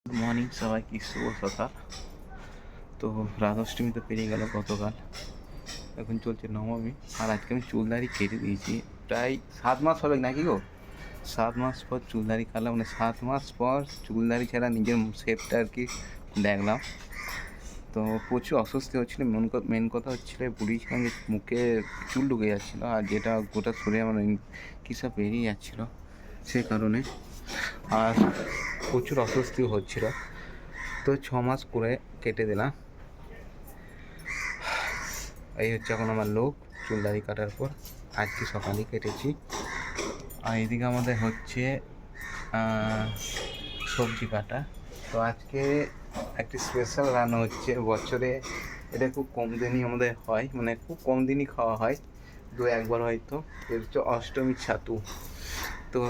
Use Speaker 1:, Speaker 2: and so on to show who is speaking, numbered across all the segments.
Speaker 1: Good morning সবাইকে, শুভ সকাল। তো রাধাষ্টমী তো পেরিয়ে গেল গতকাল, এখন চলছে নবমী। আর আজকে আমি চুলদাড়ি কেটে দিয়েছি, প্রায় 7 মাস হবে নাকি গো। 7 মাস পর চুলদাড়ি কাটলাম, মানে 7 মাস পর চুলদাড়ি ছাড়া নিজের শেপটা আর কি দেখলাম। তো প্রচুর অস্বস্তি হচ্ছিলো। মেন কথা হচ্ছিলো বুড়িছিলাম যে মুখে চুল ঢুকে যাচ্ছিলো, আর যেটা গোটা শরীরে আমার কী সব বেরিয়ে যাচ্ছিলো সে কারণে, আর প্রচুর অস্বস্তিও হচ্ছিলো। তো 6 মাস করে কেটে দিলাম। এই হচ্ছে এখন আমার লোক চুলদাড়ি কাটার পর। আজকে সকালেই কেটেছি। আর এদিকে আমাদের হচ্ছে সবজি কাটা। তো আজকে একটি স্পেশাল রান্না হচ্ছে। বছরে এটা খুব কম দিনই আমাদের হয়, মানে খুব কম দিনই খাওয়া হয়, 2-1বার হয়তো। এর হচ্ছে অষ্টমী ছাতু। তো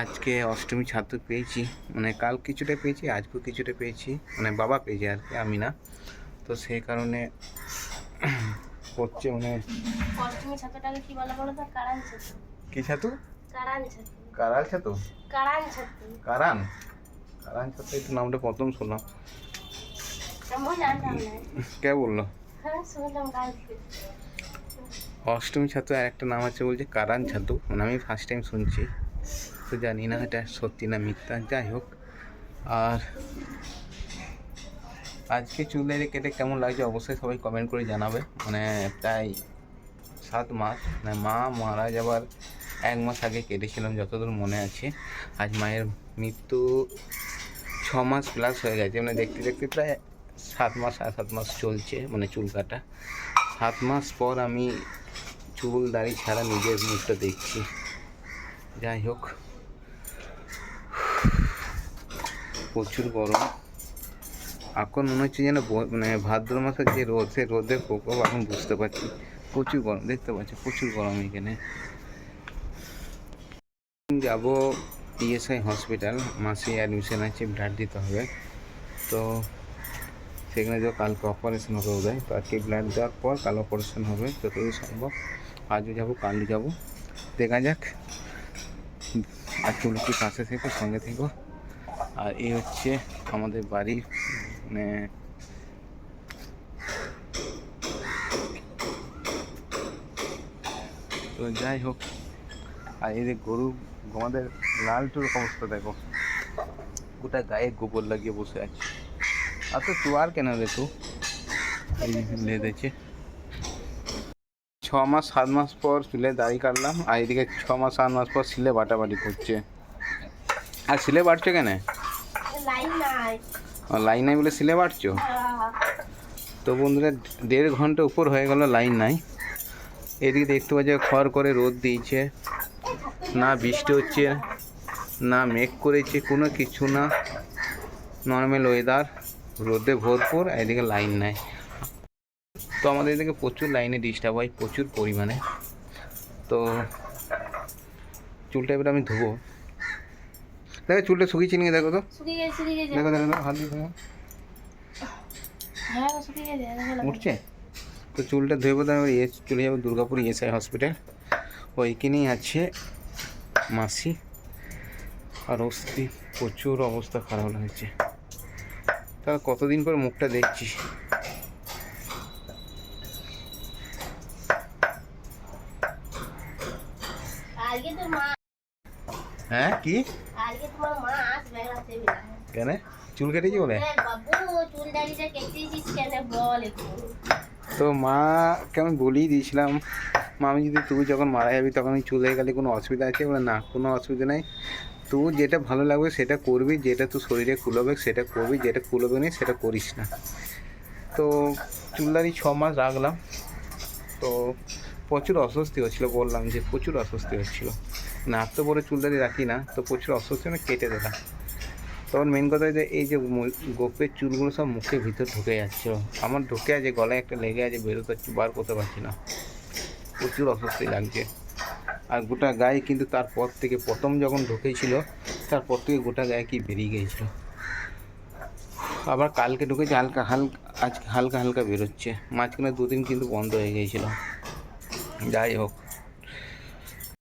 Speaker 1: আজকে অষ্টমী ছাতু পেয়েছি, মানে কাল কিছুটা পেয়েছি, আজকেও কিছুটা পেয়েছি, মানে বাবা পেয়েছে আর কি, আমি না। তো সেই কারণে হচ্ছে মানে
Speaker 2: অষ্টমী ছাতুটাকে কি বলা বলো তো? কারান ছাতু।
Speaker 1: কি ছাতু?
Speaker 2: কারান ছাতু।
Speaker 1: কারাল ছাতু?
Speaker 2: কারান ছাতু।
Speaker 1: কারান কারান ছাতু, এই তো নামটা প্রথম শুনলাম।
Speaker 2: আমি জানতাম না।
Speaker 1: কে বললো?
Speaker 2: হ্যাঁ, শুনলাম কালকে।
Speaker 1: অষ্টমী ছাতু আর একটা নাম আছে বলছে কারান ছাতু, মানে আমি ফার্স্ট টাইম শুনছি। তো জানি না এটা সত্যি না মিথ্যা, যাই হোক। আর আজকে চুলদাড়ি কেটে কেমন লাগছে অবশ্যই সবাই কমেন্ট করে জানাবে। মানে প্রায় 7 মাস, মানে মা মারা যাবার 1 মাস আগে কেটেছিলাম যতদূর মনে আছে। আজ মায়ের মৃত্যু 6 মাস প্লাস হয়ে গেছে, মানে দেখতে দেখতে প্রায় 7 মাস, 7.5 মাস চলছে, মানে চুল কাটা। 7 মাস পর আমি চুল দাড়ি ছাড়া নিজের মুখটা দেখছি। যাই হোক, প্রচুর গরম এখন মনে হচ্ছে যেন, মানে ভাদ্র মাসের যে রোদ, সে রোদের প্রকোপ এখন বুঝতে পারছি। প্রচুর গরম, দেখতে পাচ্ছি প্রচুর গরম এখানে। যাব ইএসআই হসপিটাল, মাসে অ্যাডমিশন আছে, ব্লাড দিতে হবে। তো সেখানে যাও, কালকে অপারেশন হবে বোধ হয়। তো আজকে ব্লাড দেওয়ার পর কাল অপারেশন হবে যতদূর সম্ভব। আজও যাবো, কালও যাবো, দেখা যাক। আর চুলকি পাশে থেকো, সঙ্গে থেকো। আর এই হচ্ছে আমাদের বাড়ির, মানে তো যাই হোক। আর এই যে গরু, আমাদের লালটুর অবস্থা দেখো, গোটা গায়ে গোবর লাগিয়ে বসে আছে। আর তো চুয়ার কেন রে তু, এই লেদেছে। 6 মাস 7 মাস পর চুলে দাড়ি কাটলাম, আর এদিকে 6 মাস 7 মাস পর সিলে বাটাবাটি করছে। আর সিলে বাটছো কেন? লাইন নাই বলে সিলে বাটছো? তো বন্ধুরা, 1.5 ঘন্টা উপর হয়ে গেল লাইন নাই। এদিকে দেখতে পাচ্ছি খড় করে রোদ দিয়েছে, না বৃষ্টি হচ্ছে না মেঘ করেছে, কোনো কিছু না, নর্মাল ওয়েদার, রোদে ভরপুর। এদিকে লাইন নাই। তো আমাদের এদিকে প্রচুর লাইনে ডিস্টার্ব হয়, প্রচুর পরিমাণে। তো চুলটা এবার আমি ধুবো। দেখো চুলটা শুকিয়েছি নিয়ে, দেখো তো, দেখো দেখো হাত দিয়ে উঠছে। তো চুলটা ধুয়ে বোধ হয় চলে যাবো দুর্গাপুর ইএসআই হসপিটাল। ওইখানেই আছে মাসি। আর অস্থি প্রচুর অবস্থা খারাপ হয়েছে। তা কতদিন পর মুখটা দেখছি। হ্যাঁ কি কেন চুল কেটেছি বলে? তো মাকে আমি বলেই দিয়েছিলাম, মা আমি যদি তুই যখন মারা যাবি তখন আমি চুল হয়ে গেলে কোনো অসুবিধা আছে? বলে না, কোনো অসুবিধা নেই, তুই যেটা ভালো লাগবে সেটা করবি, যেটা তুই শরীরে কুলোবে সেটা করবি, যেটা কুলোবে না সেটা করিস না। তো চুলদারি 6 মাস রাখলাম। তো প্রচুর অস্বস্তি হচ্ছিলো, বললাম যে প্রচুর অস্বস্তি হচ্ছিলো, না এত বড় চুলদারি রাখি না, তো প্রচুর অস্বস্তি আমি কেটে দিলাম। তখন মেন কথা যে এই যে গোপের চুলগুলো সব মুখের ভিতর ঢুকে যাচ্ছিলো, আমার ঢুকে আছে, গলায় একটা লেগে আছে, বেরোতে বার করতে পারছি না, প্রচুর অস্বস্তি লাগছে। আর গোটা গায়ে কিন্তু তারপর থেকে, প্রথম যখন ঢুকেছিল তারপর থেকে গোটা গায়ে কি বেরিয়ে গিয়েছিলো। আবার কালকে ঢুকেছে হালকা হালকা, আজকে হালকা হালকা বেরোচ্ছে, মাঝখানে 2 দিন কিন্তু বন্ধ হয়ে গিয়েছিলো। যাই হোক,